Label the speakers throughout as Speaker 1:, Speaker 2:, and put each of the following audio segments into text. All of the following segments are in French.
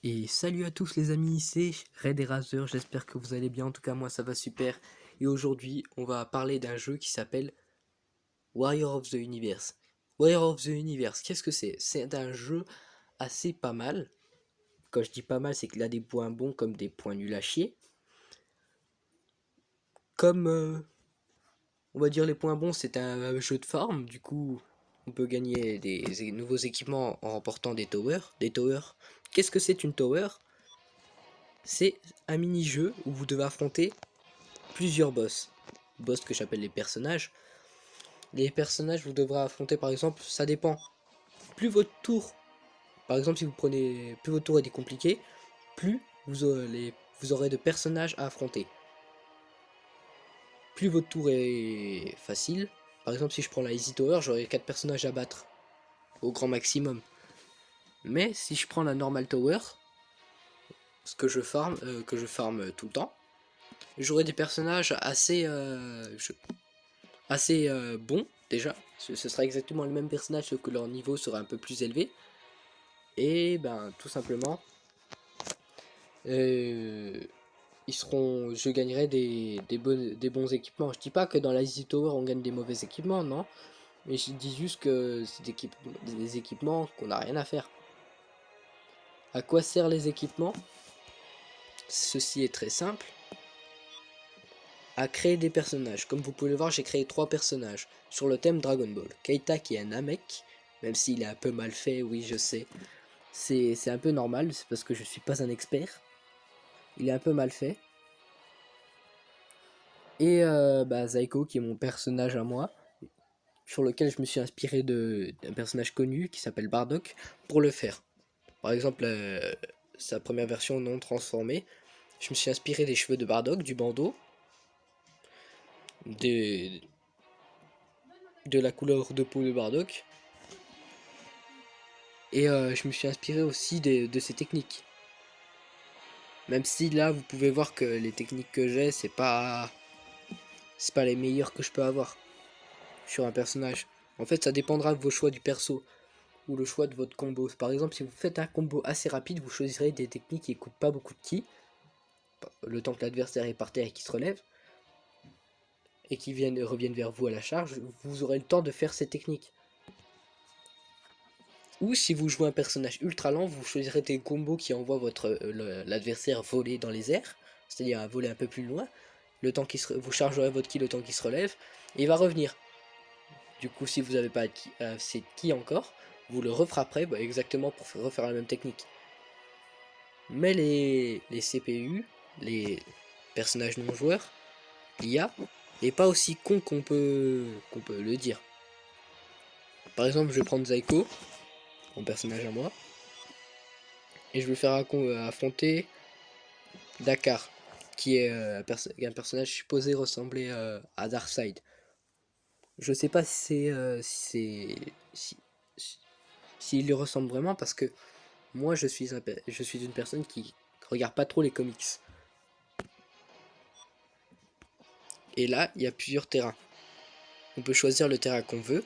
Speaker 1: Et salut à tous les amis, c'est Red Eraser, j'espère que vous allez bien, en tout cas moi ça va super. Et aujourd'hui on va parler d'un jeu qui s'appelle Warrior of the Universe. Warrior of the Universe, qu'est-ce que c'est? C'est un jeu assez pas mal. Quand je dis pas mal, c'est qu'il a des points bons comme des points nuls à chier. Comme on va dire les points bons, c'est un jeu de farm, du coup on peut gagner des nouveaux équipements en remportant des towers. Des towers. Qu'est-ce que c'est une tower? C'est un mini-jeu où vous devez affronter plusieurs boss. Boss que j'appelle les personnages. Les personnages vous devrez affronter par exemple, ça dépend. Plus votre tour, par exemple si vous prenez, plus votre tour est compliqué, plus vous aurez de personnages à affronter. Plus votre tour est facile, par exemple si je prends la Easy Tower, j'aurai 4 personnages à battre au grand maximum. Mais si je prends la Normal Tower, ce que je farm tout le temps, j'aurai des personnages assez bons déjà. Ce sera exactement le même personnage sauf que leur niveau sera un peu plus élevé. Et ben tout simplement, euh, je gagnerai des bons équipements. Je dis pas que dans la Easy Tower on gagne des mauvais équipements, non. Mais je dis juste que c'est des équipements qu'on n'a rien à faire. À quoi servent les équipements? Ceci est très simple. À créer des personnages. Comme vous pouvez le voir, j'ai créé 3 personnages sur le thème Dragon Ball. Keita qui est un Namek, même s'il est un peu mal fait, oui je sais. C'est un peu normal, c'est parce que je suis pas un expert. Il est un peu mal fait. Et Zaiko qui est mon personnage à moi, sur lequel je me suis inspiré d'un personnage connu qui s'appelle Bardock pour le faire. Par exemple, sa première version non transformée, je me suis inspiré des cheveux de Bardock, du bandeau, de, de la couleur de peau de Bardock, et je me suis inspiré aussi de ses techniques. Même si là, vous pouvez voir que les techniques que j'ai, c'est pas les meilleures que je peux avoir sur un personnage. En fait, ça dépendra de vos choix du perso ou le choix de votre combo. Par exemple, si vous faites un combo assez rapide, vous choisirez des techniques qui coûtent pas beaucoup de ki, le temps que l'adversaire est par terre et qu'il se relève, et qui reviennent vers vous à la charge, vous aurez le temps de faire ces techniques. Ou si vous jouez un personnage ultra lent, vous choisirez des combos qui envoient l'adversaire voler dans les airs, c'est-à-dire à voler un peu plus loin, vous chargerez votre ki le temps qu'il se relève, et il va revenir. Du coup, si vous n'avez pas assez de ki encore, vous le refrapperez exactement pour refaire la même technique. Mais les CPU, les personnages non joueurs, l'IA, n'est pas aussi con qu'on peut le dire. Par exemple, je vais prendre Zaiko, mon personnage à moi, et je vais faire affronter Dakar, qui est un personnage supposé ressembler à Darkseid. Je sais pas s'il lui ressemble vraiment parce que moi je suis une personne qui regarde pas trop les comics. Et là, il y a plusieurs terrains. On peut choisir le terrain qu'on veut.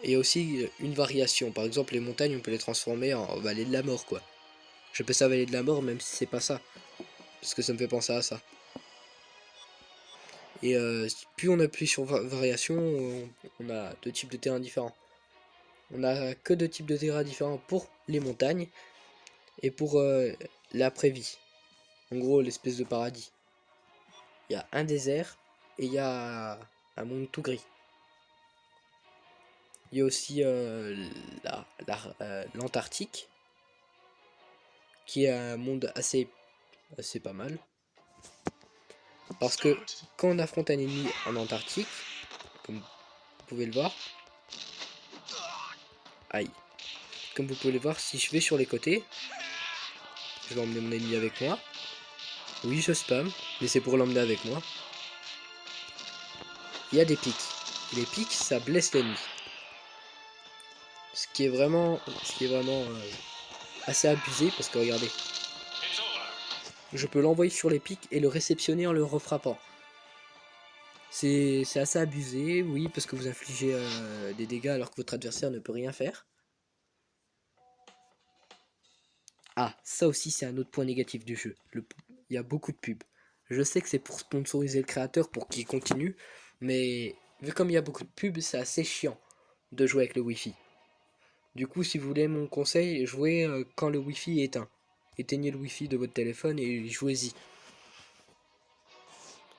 Speaker 1: Et aussi une variation. Par exemple, les montagnes, on peut les transformer en vallée de la mort, quoi. J'appelle ça vallée de la mort, même si c'est pas ça. Parce que ça me fait penser à ça. Et plus on appuie sur variation, on a deux types de terrains différents. On a que deux types de terrains différents pour les montagnes et pour l'après-vie. En gros, l'espèce de paradis. Il y a un désert et il y a un monde tout gris. Il y a aussi l'Antarctique, qui est un monde assez pas mal. Parce que quand on affronte un ennemi en Antarctique, comme vous pouvez le voir, aïe, comme vous pouvez le voir, si je vais sur les côtés, je vais emmener mon ennemi avec moi. Oui, je spam, mais c'est pour l'emmener avec moi. Il y a des pics. Et les pics, ça blesse l'ennemi. Ce qui est vraiment assez abusé, parce que regardez, je peux l'envoyer sur les pics et le réceptionner en le refrappant. C'est assez abusé, oui, parce que vous infligez des dégâts alors que votre adversaire ne peut rien faire. Ah, ça aussi c'est un autre point négatif du jeu. Il y a beaucoup de pubs. Je sais que c'est pour sponsoriser le créateur pour qu'il continue, mais vu comme il y a beaucoup de pubs, c'est assez chiant de jouer avec le Wi-Fi. Du coup, si vous voulez mon conseil, jouez quand le Wi-Fi est éteint. Éteignez le Wi-Fi de votre téléphone et jouez-y.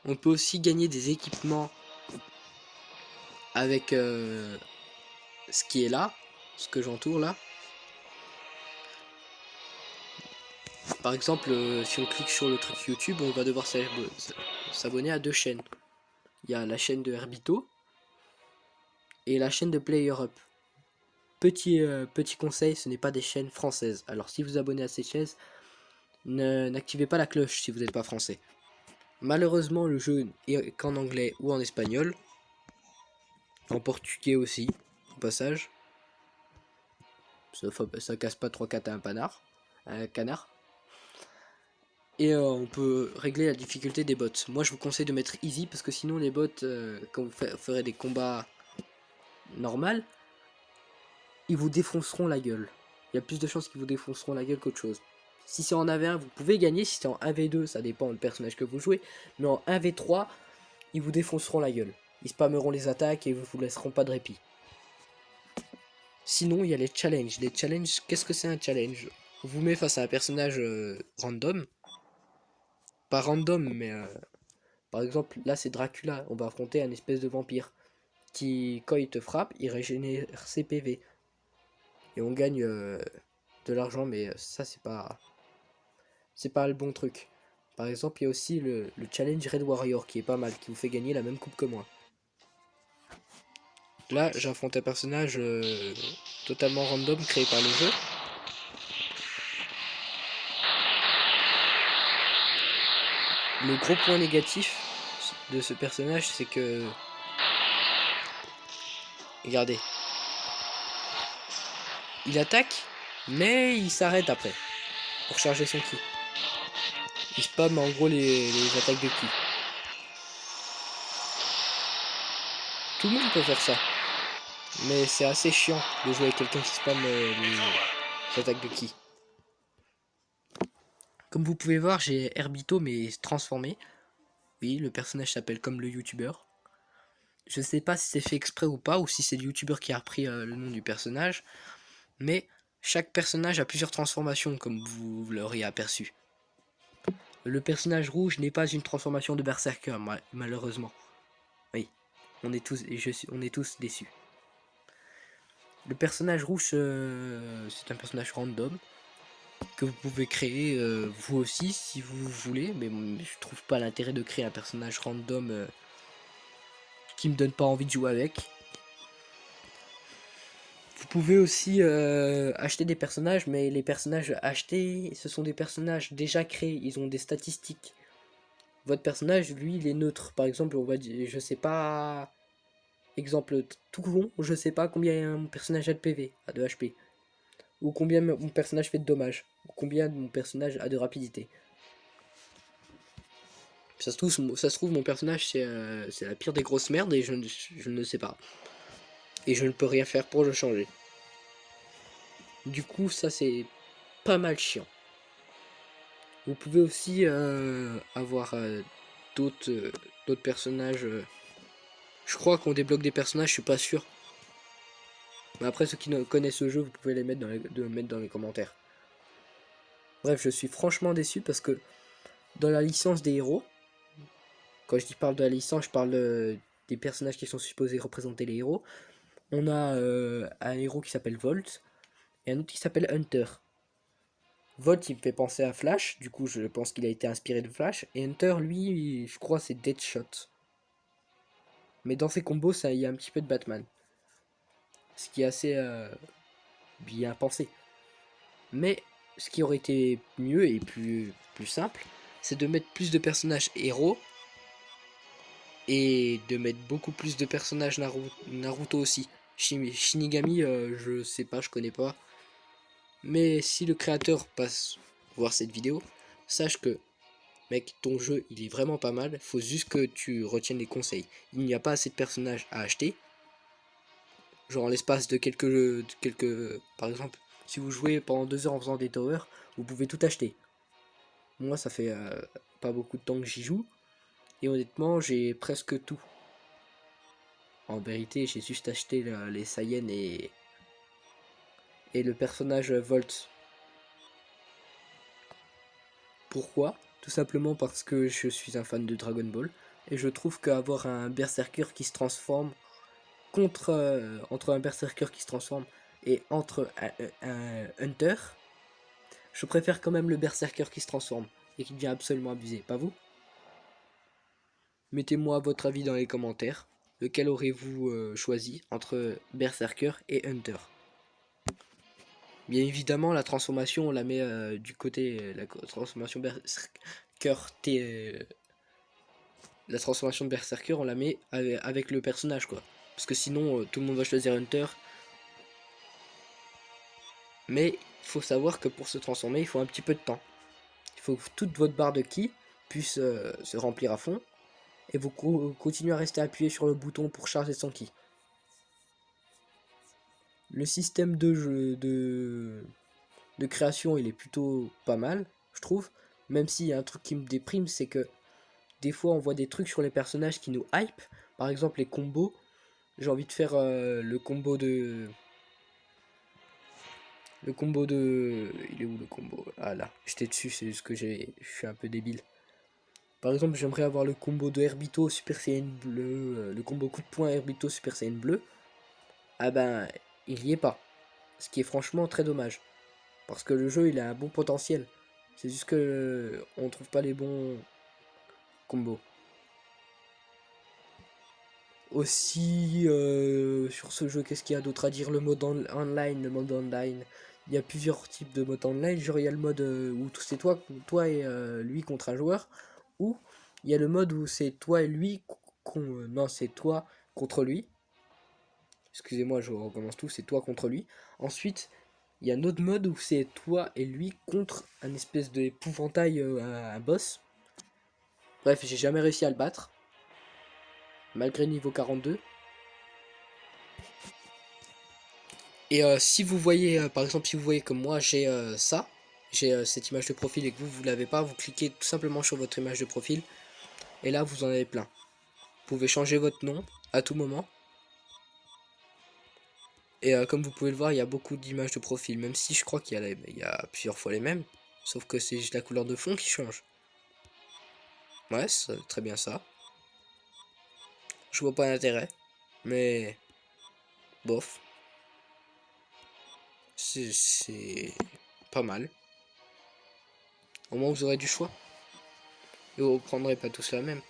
Speaker 1: On peut aussi gagner des équipements avec ce qui est là, ce que j'entoure là. Par exemple, si on clique sur le truc YouTube, on va devoir s'abonner à 2 chaînes. Il y a la chaîne de Herbito et la chaîne de Player Up. Petit conseil, ce n'est pas des chaînes françaises. Alors si vous abonnez à ces chaînes, n'activez pas la cloche si vous n'êtes pas français. Malheureusement, le jeu est qu'en anglais ou en espagnol. En portugais aussi, au passage. Ça casse pas 3-4 à un canard. Et on peut régler la difficulté des bots. Moi je vous conseille de mettre easy parce que sinon les bots, quand vous ferez des combats normaux, ils vous défonceront la gueule. Il y a plus de chances qu'ils vous défonceront la gueule qu'autre chose. Si c'est en AV1, vous pouvez gagner. Si c'est en 1v2, ça dépend du personnage que vous jouez. Mais en 1v3, ils vous défonceront la gueule. Ils spammeront les attaques et vous laisseront pas de répit. Sinon, il y a les challenges. Les challenges, qu'est-ce que c'est un challenge? On vous met face à un personnage random. Pas random, mais par exemple, là c'est Dracula. On va affronter un espèce de vampire qui, quand il te frappe, il régénère ses PV. Et on gagne de l'argent, mais ça c'est pas le bon truc. Par exemple, il y a aussi le challenge Red Warrior qui est pas mal, qui vous fait gagner la même coupe que moi. Là, j'affronte un personnage totalement random créé par le jeu. Le gros point négatif de ce personnage, c'est que... Regardez. Il attaque, mais il s'arrête après, pour charger son ki. Il spam en gros les attaques de ki. Tout le monde peut faire ça. Mais c'est assez chiant de jouer avec quelqu'un qui spam les attaques de ki. Comme vous pouvez voir, j'ai Herbito mais transformé. Oui, le personnage s'appelle comme le youtubeur. Je sais pas si c'est fait exprès ou pas, ou si c'est le youtubeur qui a repris le nom du personnage. Mais chaque personnage a plusieurs transformations, comme vous l'auriez aperçu. Le personnage rouge n'est pas une transformation de Berserker, malheureusement. Oui, on est tous déçus. Le personnage rouge, c'est un personnage random que vous pouvez créer vous aussi si vous voulez, mais je trouve pas l'intérêt de créer un personnage random qui me donne pas envie de jouer avec. Vous pouvez aussi acheter des personnages, mais les personnages achetés, ce sont des personnages déjà créés, ils ont des statistiques. Votre personnage, lui, il est neutre. Par exemple, on va dire, je sais pas, exemple tout con, je sais pas combien mon personnage a de PV, a de HP, ou combien mon personnage fait de dommages, ou combien mon personnage a de rapidité. Ça se trouve mon personnage c'est la pire des grosses merdes et je ne sais pas. Et je ne peux rien faire pour le changer. Du coup, ça c'est pas mal chiant. Vous pouvez aussi avoir d'autres personnages. Je crois qu'on débloque des personnages, je suis pas sûr. Mais après, ceux qui connaissent ce jeu, vous pouvez les mettre dans les commentaires. Bref, je suis franchement déçu parce que dans la licence des héros, quand je parle de la licence, je parle des personnages qui sont supposés représenter les héros. On a un héros qui s'appelle Volt et un autre qui s'appelle Hunter. Volt, il me fait penser à Flash, du coup je pense qu'il a été inspiré de Flash. Et Hunter, lui, je crois c'est Deadshot. Mais dans ses combos, il y a un petit peu de Batman. Ce qui est assez bien pensé. Mais ce qui aurait été mieux et plus simple, c'est de mettre plus de personnages héros et de mettre beaucoup plus de personnages Naruto aussi. Shinigami, je sais pas, je connais pas. Mais si le créateur passe voir cette vidéo, sache que, mec, ton jeu, il est vraiment pas mal. Faut juste que tu retiennes les conseils. Il n'y a pas assez de personnages à acheter. Genre en l'espace de quelques... Par exemple, Si vous jouez pendant 2 heures en faisant des towers, vous pouvez tout acheter. Moi, ça fait pas beaucoup de temps que j'y joue. Et honnêtement, j'ai presque tout. En vérité, j'ai juste acheté les Saiyans et le personnage Volt. Pourquoi? Tout simplement parce que je suis un fan de Dragon Ball. Et je trouve qu'avoir un berserker qui se transforme entre un berserker qui se transforme et entre un hunter, je préfère quand même le berserker qui se transforme et qui devient absolument abusé, pas vous? Mettez-moi votre avis dans les commentaires. Lequel aurez-vous choisi entre berserker et hunter? Bien évidemment, la transformation, on la met du côté, la transformation berserker, la transformation de berserker, on la met avec le personnage, quoi. Parce que sinon, tout le monde va choisir hunter. Mais il faut savoir que pour se transformer, il faut un petit peu de temps. Il faut que toute votre barre de ki puisse se remplir à fond. Et vous continuez à rester appuyé sur le bouton pour charger son ki. Le système de jeu de création, il est plutôt pas mal, je trouve. Même s'il y a un truc qui me déprime, c'est que des fois on voit des trucs sur les personnages qui nous hype. Par exemple les combos. J'ai envie de faire le combo de... Le combo de... Il est où le combo? Ah là, j'étais dessus, c'est juste que je suis un peu débile. Par exemple, j'aimerais avoir le combo de Herbito Super Saiyan bleu, le combo coup de poing Herbito Super Saiyan bleu. Ah ben, il y est pas. Ce qui est franchement très dommage. Parce que le jeu, il a un bon potentiel. C'est juste que on trouve pas les bons combos. Aussi, sur ce jeu, qu'est-ce qu'il y a d'autre à dire? Le mode online, le mode online. Il y a plusieurs types de mode online. Genre, il y a le mode où c'est toi et lui contre un joueur. Ou il y a le mode où c'est toi et lui. Non, c'est toi contre lui. Excusez-moi, je recommence tout. C'est toi contre lui. Ensuite, il y a un autre mode où c'est toi et lui contre un espèce d'épouvantail, un boss. Bref, j'ai jamais réussi à le battre. Malgré niveau 42. Et si vous voyez, par exemple, si vous voyez comme moi, j'ai ça, j'ai cette image de profil et que vous l'avez pas, vous cliquez tout simplement sur votre image de profil et là vous en avez plein. Vous pouvez changer votre nom à tout moment. Et comme vous pouvez le voir, il y a beaucoup d'images de profil, même si je crois il y a plusieurs fois les mêmes, sauf que c'est juste la couleur de fond qui change. Ouais, c'est très bien ça. Je vois pas l'intérêt, mais bof, c'est pas mal. Au moins vous aurez du choix et vous prendrez pas tous la même.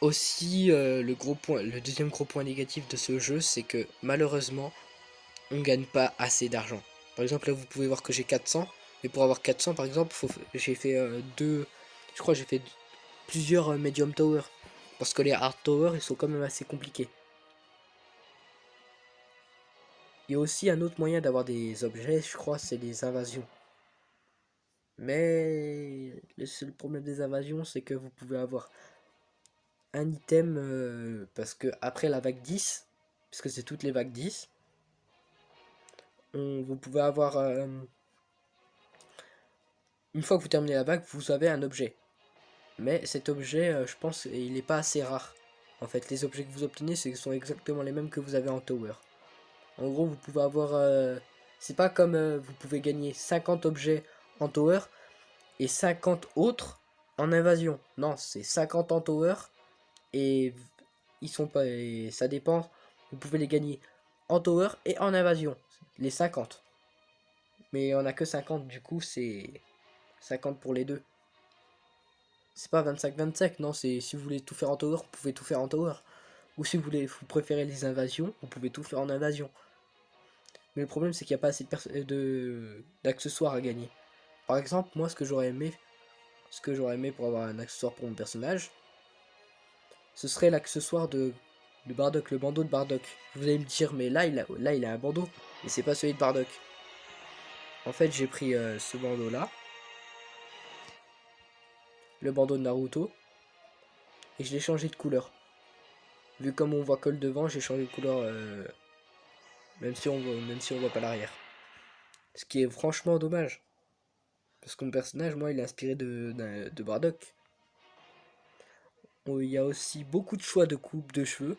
Speaker 1: Aussi, le deuxième gros point négatif de ce jeu, c'est que malheureusement, on gagne pas assez d'argent. Par exemple, là, vous pouvez voir que j'ai 400, mais pour avoir 400, par exemple, j'ai fait je crois que j'ai fait plusieurs medium tower, parce que les hard tower, ils sont quand même assez compliqués. Il y a aussi un autre moyen d'avoir des objets, je crois, c'est les invasions. Mais le seul problème des invasions, c'est que vous pouvez avoir un item, parce que après la vague 10, puisque c'est toutes les vagues 10, vous pouvez avoir, une fois que vous terminez la vague, vous avez un objet. Mais cet objet, je pense, il n'est pas assez rare. En fait, les objets que vous obtenez, sont exactement les mêmes que vous avez en tower. En gros, vous pouvez avoir... c'est pas comme vous pouvez gagner 50 objets en tower et 50 autres en invasion. Non, c'est 50 en tower et ils sont pas... Et ça dépend. Vous pouvez les gagner en tower et en invasion. Les 50. Mais on a que 50, du coup, c'est 50 pour les deux. C'est pas 25-25, non, c'est si vous voulez tout faire en tower, vous pouvez tout faire en tower. Ou si vous préférez les invasions, vous pouvez tout faire en invasion. Mais le problème, c'est qu'il n'y a pas assez d'accessoires à gagner. Par exemple, moi, ce que j'aurais aimé pour avoir un accessoire pour mon personnage, ce serait l'accessoire de Bardock, le bandeau de Bardock. Vous allez me dire, mais là, il a un bandeau, et c'est pas celui de Bardock. En fait, j'ai pris ce bandeau-là, le bandeau de Naruto, et je l'ai changé de couleur. Vu comme on voit que le devant, j'ai changé de couleur, même si on voit pas l'arrière. Ce qui est franchement dommage. Parce que mon personnage, moi, il est inspiré de Bardock. Il y a aussi beaucoup de choix de coupe de cheveux.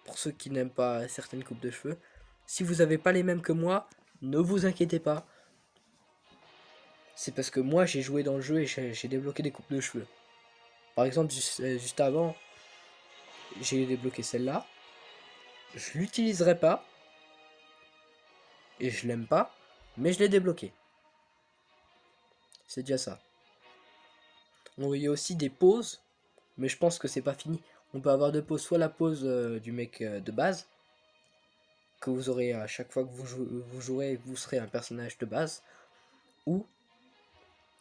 Speaker 1: Pour ceux qui n'aiment pas certaines coupes de cheveux. Si vous n'avez pas les mêmes que moi, ne vous inquiétez pas. C'est parce que moi, j'ai joué dans le jeu et j'ai débloqué des coupes de cheveux. Par exemple, juste avant, j'ai débloqué celle-là. Je l'utiliserai pas. Et je l'aime pas. Mais je l'ai débloqué. C'est déjà ça. On y a aussi des pauses. Mais je pense que c'est pas fini. On peut avoir deux pauses. Soit la pause du mec de base. Que vous aurez à chaque fois que vous jouerez, vous serez un personnage de base. Ou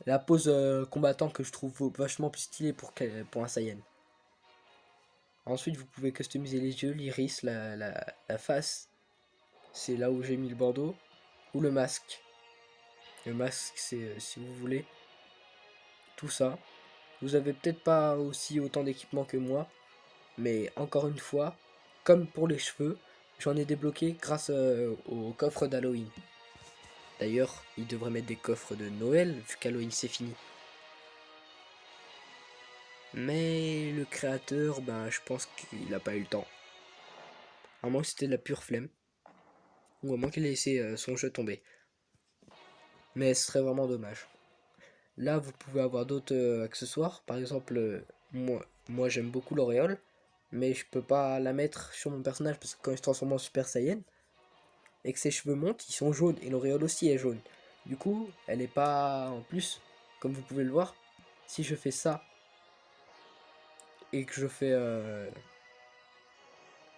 Speaker 1: la pose combattant que je trouve vachement plus stylée pour un Saiyan. Ensuite, vous pouvez customiser les yeux, l'iris, la face. C'est là où j'ai mis le bandeau. Ou le masque. Le masque, c'est si vous voulez. Tout ça. Vous avez peut-être pas aussi autant d'équipement que moi. Mais encore une fois, comme pour les cheveux, j'en ai débloqué grâce au coffre d'Halloween. D'ailleurs, ils devraient mettre des coffres de Noël, vu qu'Halloween c'est fini. Mais le créateur, ben, je pense qu'il n'a pas eu le temps. À moins que c'était de la pure flemme. Ou à moins qu'il ait laissé son jeu tomber. Mais ce serait vraiment dommage. Là, vous pouvez avoir d'autres accessoires. Par exemple, moi j'aime beaucoup l'auréole. Mais je peux pas la mettre sur mon personnage parce que quand il se transforme en Super Saiyan et que ses cheveux montent, ils sont jaunes. Et l'auréole aussi est jaune. Du coup, elle est pas en plus, comme vous pouvez le voir. Si je fais ça et que je fais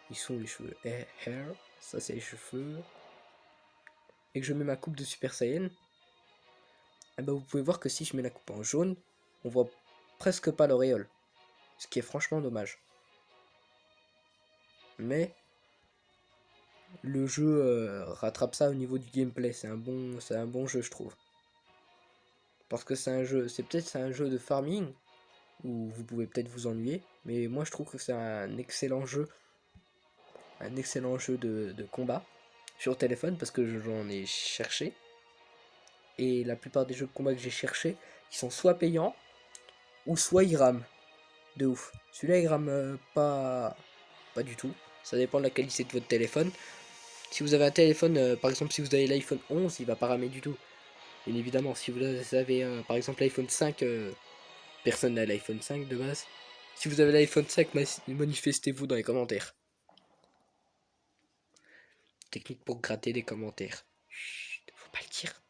Speaker 1: ils sont les cheveux hair, ça c'est les cheveux, et que je mets ma coupe de Super Saiyan, eh ben vous pouvez voir que si je mets la coupe en jaune, on voit presque pas l'auréole, ce qui est franchement dommage. Mais le jeu rattrape ça au niveau du gameplay, c'est un bon jeu je trouve. Parce que c'est un jeu de farming où vous pouvez peut-être vous ennuyer, mais moi je trouve que c'est un excellent jeu de combat sur téléphone parce que j'en ai cherché. Et la plupart des jeux de combat que j'ai cherché, ils sont soit payants, ou soit ils rament. De ouf. Celui-là, il rame pas du tout. Ça dépend de la qualité de votre téléphone. Si vous avez un téléphone, par exemple, si vous avez l'iPhone 11, il va pas ramer du tout. Bien évidemment, si vous avez par exemple l'iPhone 5, personne n'a l'iPhone 5 de base. Si vous avez l'iPhone 5, manifestez-vous dans les commentaires. Technique pour gratter des commentaires. Chut, faut pas le dire.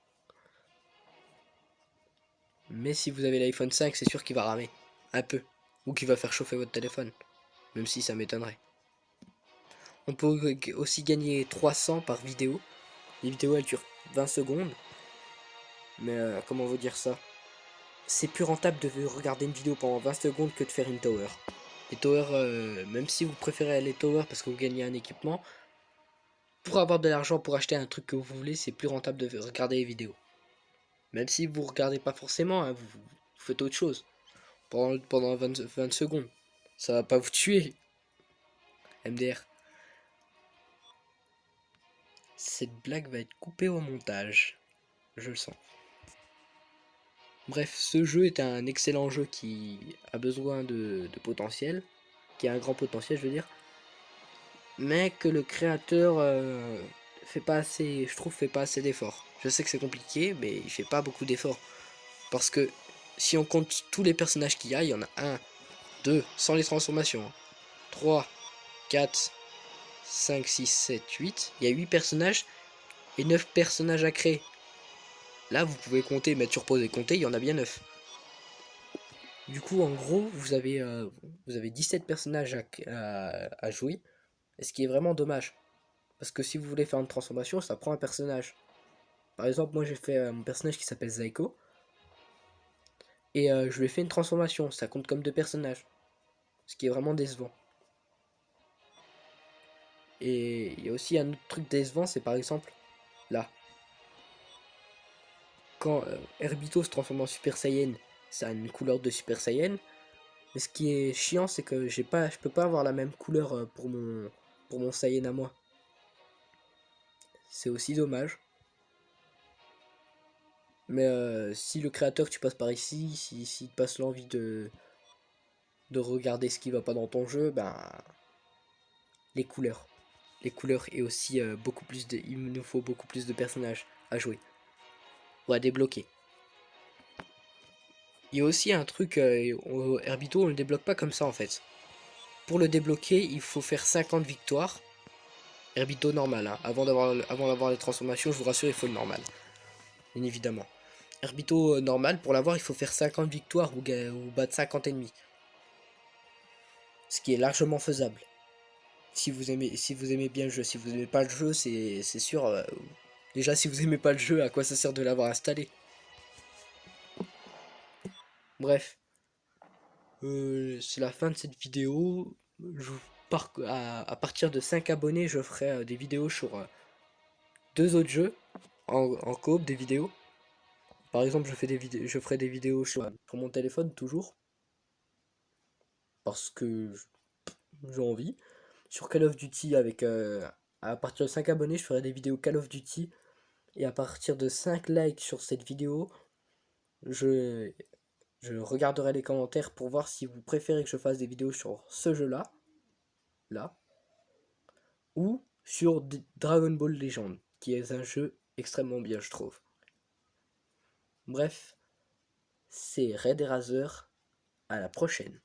Speaker 1: Mais si vous avez l'iPhone 5, c'est sûr qu'il va ramer. Un peu. Ou qu'il va faire chauffer votre téléphone. Même si ça m'étonnerait. On peut aussi gagner 300 par vidéo. Les vidéos elles durent 20 secondes. Mais comment vous dire ça? C'est plus rentable de regarder une vidéo pendant 20 secondes que de faire une tower. Les towers, même si vous préférez les towers parce que vous gagnez un équipement, pour avoir de l'argent pour acheter un truc que vous voulez, c'est plus rentable de regarder les vidéos. Même si vous regardez pas forcément, hein, vous faites autre chose pendant 20 secondes. Ça va pas vous tuer. MDR. Cette blague va être coupée au montage. Je le sens. Bref, ce jeu est un excellent jeu qui a besoin de potentiel, qui a un grand potentiel, je veux dire, mais que le créateur fait pas assez, je trouve, fait pas assez d'efforts. Je sais que c'est compliqué, mais il fait pas beaucoup d'efforts. Parce que si on compte tous les personnages qu'il y a, il y en a 1, 2, sans les transformations, 3, 4, 5, 6, 7, 8. Il y a 8 personnages et 9 personnages à créer. Là, vous pouvez compter, mettre sur pause et compter, il y en a bien 9. Du coup, en gros, vous avez 17 personnages à jouer, et ce qui est vraiment dommage. Parce que si vous voulez faire une transformation, ça prend un personnage. Par exemple, moi j'ai fait mon personnage qui s'appelle Zaiko, et je lui ai fait une transformation, ça compte comme 2 personnages. Ce qui est vraiment décevant. Et il y a aussi un autre truc décevant, c'est par exemple, là. Quand Herbito se transforme en Super Saiyan, ça a une couleur de Super Saiyan. Mais ce qui est chiant, c'est que je peux pas avoir la même couleur pour mon Saiyan à moi. c'est aussi dommage. Mais si le créateur tu passes par ici, si te passe l'envie de regarder ce qui va pas dans ton jeu, ben les couleurs. Les couleurs et aussi beaucoup plus de. Il nous faut beaucoup plus de personnages à jouer. Ou à débloquer. Il y a aussi un truc, Herbito on le débloque pas comme ça en fait. Pour le débloquer, il faut faire 50 victoires. Herbito normal, hein. Avant d'avoir les transformations, je vous rassure, il faut le normal. Bien évidemment. Herbito normal, pour l'avoir, il faut faire 50 victoires ou battre 50 ennemis. Ce qui est largement faisable. Si vous aimez bien le jeu. Si vous aimez pas le jeu, c'est sûr. Déjà, si vous aimez pas le jeu, à quoi ça sert de l'avoir installé? Bref, c'est la fin de cette vidéo. À partir de 5 abonnés, je ferai des vidéos sur deux autres jeux en coop, des vidéos. Par exemple, je ferai des vidéos sur mon téléphone toujours parce que j'ai envie. Sur Call of Duty à partir de 5 abonnés, je ferai des vidéos Call of Duty et à partir de 5 likes sur cette vidéo, je je regarderai les commentaires pour voir si vous préférez que je fasse des vidéos sur ce jeu-là, là, ou sur Dragon Ball Legend, qui est un jeu extrêmement bien, je trouve. Bref, c'est Red Eraser, à la prochaine.